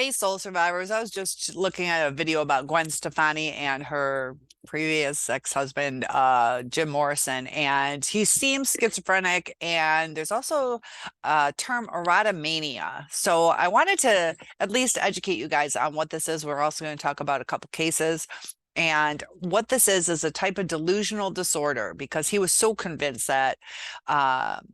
Hey, soul survivors. I was just looking at a video about Gwen Stefani and her previous ex-husband, Jim Morrison, and he seems schizophrenic. And there's also a term erotomania. So I wanted to at least educate you guys on what this is. We're also going to talk about a couple cases. And what this is a type of delusional disorder because he was so convinced that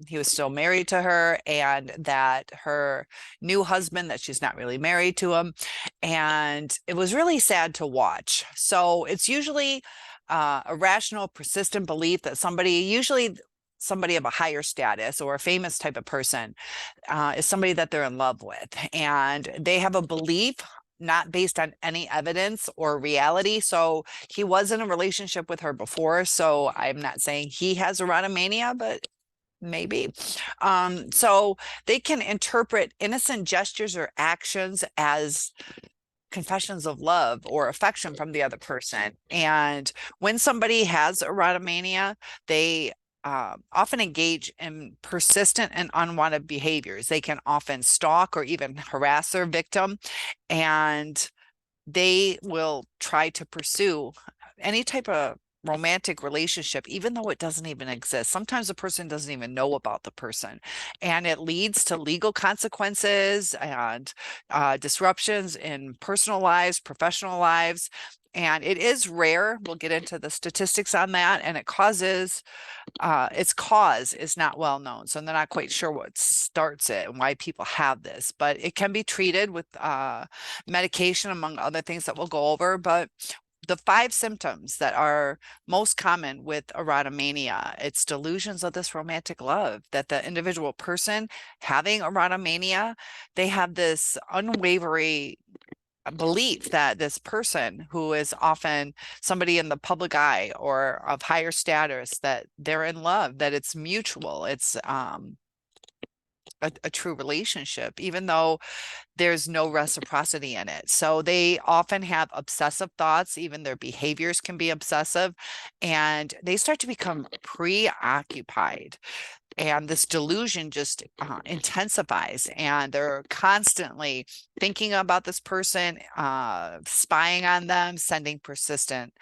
he was still married to her and that her new husband, that she's not really married to him. And it was really sad to watch. So it's usually a rational, persistent belief that somebody, usually somebody of a higher status or a famous type of person, is somebody that they're in love with. And they have a belief not based on any evidence or reality. So he was in a relationship with her before. So I'm not saying he has erotomania, but maybe. So they can interpret innocent gestures or actions as confessions of love or affection from the other person. And when somebody has erotomania, they often engage in persistent and unwanted behaviors. They can often stalk or even harass their victim, and they will try to pursue any type of romantic relationship, even though it doesn't even exist. Sometimes the person doesn't even know about the person, and it leads to legal consequences and disruptions in personal lives, professional lives. And it is rare. We'll get into the statistics on that. And it causes, its cause is not well known. So they're not quite sure what starts it and why people have this, but it can be treated with medication, among other things that we'll go over. But the 5 symptoms that are most common with erotomania, it's delusions of this romantic love, that the individual person having erotomania, they have this unwavering belief that this person, who is often somebody in the public eye or of higher status, that they're in love, that it's mutual, it's a true relationship, even though there's no reciprocity in it. So they often have obsessive thoughts, even their behaviors can be obsessive, and they start to become preoccupied. And this delusion just intensifies, and they're constantly thinking about this person, spying on them, sending persistent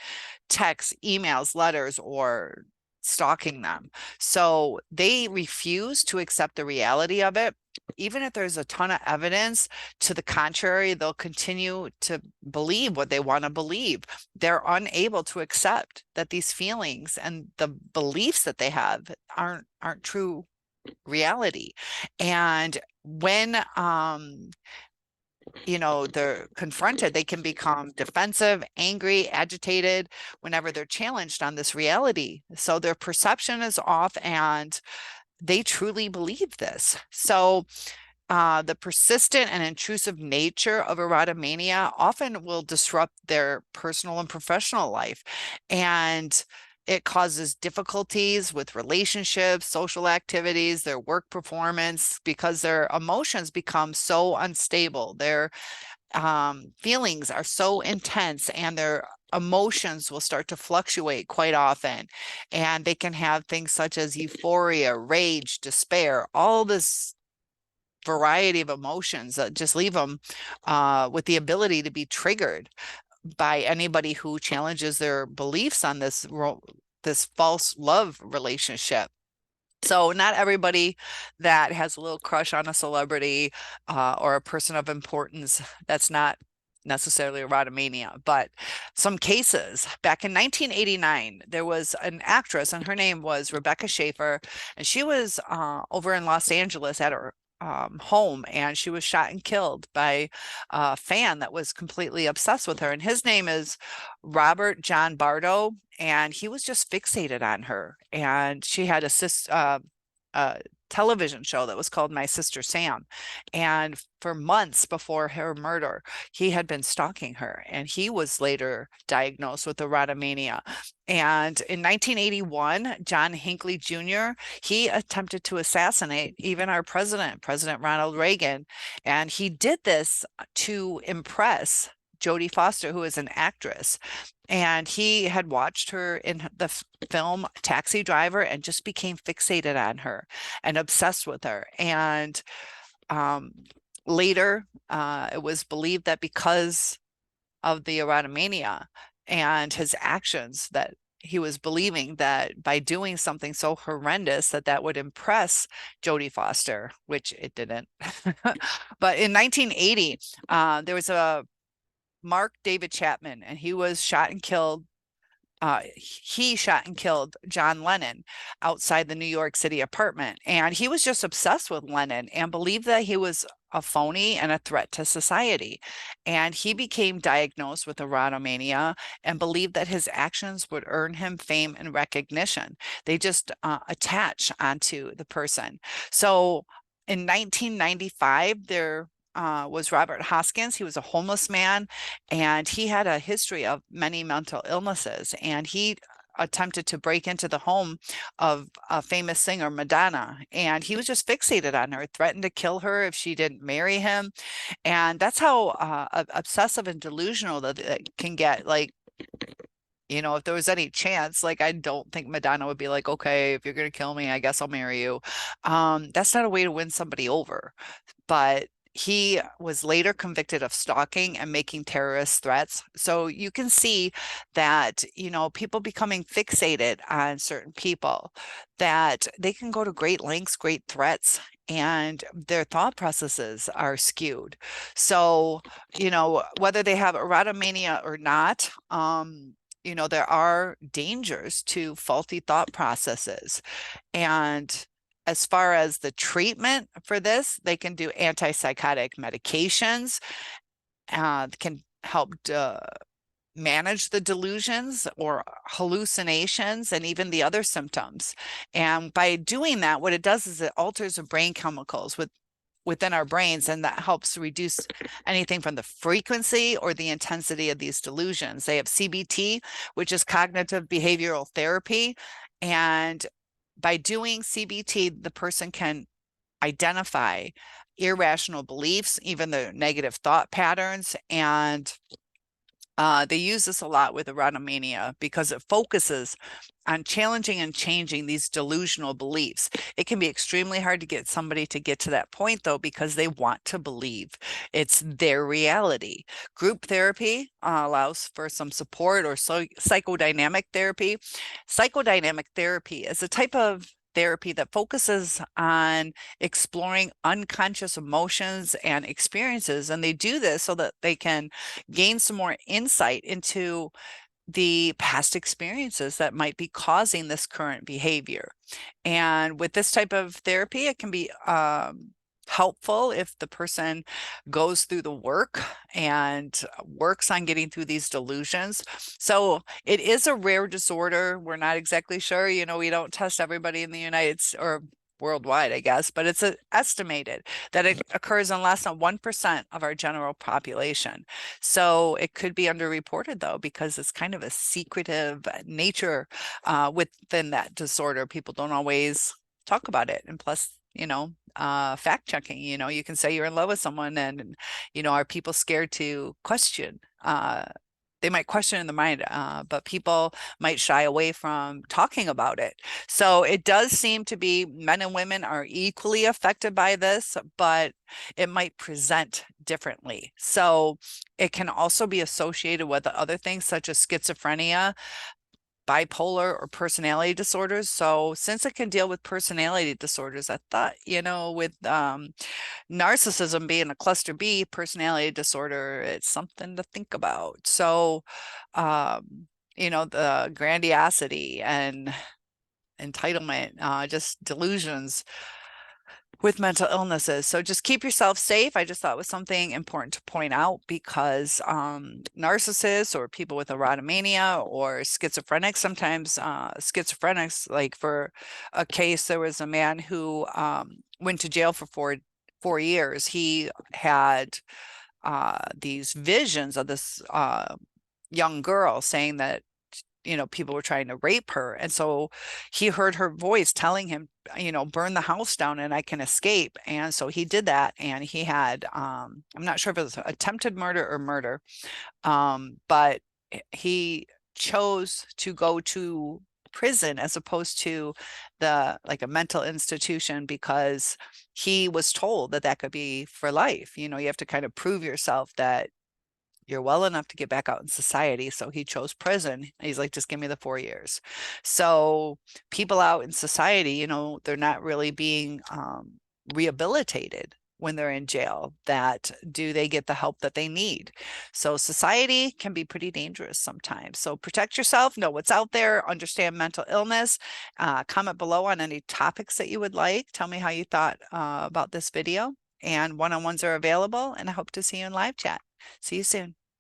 texts, emails, letters, or stalking them. So they refuse to accept the reality of it. Even if there's a ton of evidence to the contrary, they'll continue to believe what they want to believe. They're unable to accept that these feelings and the beliefs that they have aren't true reality. And when they're confronted, they can become defensive, angry, agitated whenever they're challenged on this reality. So their perception is off, and they truly believe this. So the persistent and intrusive nature of erotomania often will disrupt their personal and professional life. And it causes difficulties with relationships, social activities, their work performance, because their emotions become so unstable. Their feelings are so intense, and their emotions will start to fluctuate quite often. And they can have things such as euphoria, rage, despair, all this variety of emotions that just leave them with the ability to be triggered by anybody who challenges their beliefs on this false love relationship. So not everybody that has a little crush on a celebrity or a person of importance, that's not necessarily erotomania. But some cases, back in 1989, there was an actress, and her name was Rebecca Schaefer, and she was over in Los Angeles at her home, and she was shot and killed by a fan that was completely obsessed with her. And his name is Robert John Bardo, and he was just fixated on her. And she had a television show that was called My Sister Sam. And for months before her murder, he had been stalking her, and he was later diagnosed with erotomania. And in 1981, John Hinckley Jr., he attempted to assassinate even our president, President Ronald Reagan. And he did this to impress Jodie Foster, who is an actress. And he had watched her in the film Taxi Driver and just became fixated on her and obsessed with her. And later, It was believed that because of the erotomania and his actions, that he was believing that by doing something so horrendous that would impress Jodie Foster, which it didn't. But in 1980, there was a Mark David Chapman, and he was shot and killed. He shot and killed John Lennon outside the New York City apartment. And he was just obsessed with Lennon and believed that he was a phony and a threat to society. And he became diagnosed with erotomania and believed that his actions would earn him fame and recognition. They just attach onto the person. So in 1995, there was Robert Hoskins. He was a homeless man, and he had a history of many mental illnesses. And he attempted to break into the home of a famous singer, Madonna, and he was just fixated on her, threatened to kill her if she didn't marry him. And that's how obsessive and delusional that it can get. Like, you know, if there was any chance, like, I don't think Madonna would be like, okay, if you're going to kill me, I guess I'll marry you. That's not a way to win somebody over. But he was later convicted of stalking and making terrorist threats. So you can see that, you know, people becoming fixated on certain people, that they can go to great lengths, great threats, and their thought processes are skewed. So, you know, whether they have erotomania or not, you know, there are dangers to faulty thought processes. And as far as the treatment for this, they can do antipsychotic medications, can help manage the delusions or hallucinations and even the other symptoms. And by doing that, what it does is it alters the brain chemicals within our brains, and that helps reduce anything from the frequency or the intensity of these delusions. They have CBT, which is cognitive behavioral therapy, and by doing CBT, the person can identify irrational beliefs, even the negative thought patterns. And they use this a lot with erotomania because it focuses on challenging and changing these delusional beliefs. It can be extremely hard to get somebody to get to that point, though, because they want to believe it's their reality. Group therapy allows for some support, or psychodynamic therapy. Psychodynamic therapy is a type of therapy that focuses on exploring unconscious emotions and experiences. And they do this so that they can gain some more insight into the past experiences that might be causing this current behavior. And with this type of therapy, it can be helpful if the person goes through the work and works on getting through these delusions. So it is a rare disorder. We're not exactly sure, you know, we don't test everybody in the United States or worldwide, I guess, but it's estimated that it occurs in less than 1% of our general population. So it could be underreported, though, because it's kind of a secretive nature within that disorder. People don't always talk about it. And plus, you know, fact checking, you know, you can say you're in love with someone, and, you know, are people scared to question? They might question in the mind, but people might shy away from talking about it. So it does seem to be men and women are equally affected by this, but it might present differently. So it can also be associated with other things such as schizophrenia, bipolar, or personality disorders. So since it can deal with personality disorders, I thought, you know, with narcissism being a cluster B personality disorder, it's something to think about. So, you know, the grandiosity and entitlement, just delusions with mental illnesses. So just keep yourself safe. I just thought it was something important to point out, because narcissists or people with erotomania or schizophrenics, sometimes schizophrenics, like for a case, there was a man who went to jail for four years. He had these visions of this young girl saying that, you know, people were trying to rape her. And so he heard her voice telling him, you know, burn the house down and I can escape. And so he did that. And he had, I'm not sure if it was attempted murder or murder, but he chose to go to prison as opposed to like a mental institution, because he was told that that could be for life. You know, you have to kind of prove yourself that you're well enough to get back out in society. So he chose prison. He's like, just give me the 4 years. So people out in society, you know, they're not really being rehabilitated when they're in jail. That do they get the help that they need? So society can be pretty dangerous sometimes. So protect yourself, know what's out there, understand mental illness. Comment below on any topics that you would like. Tell me how you thought about this video. And one-on-ones are available, and I hope to see you in live chat. See you soon.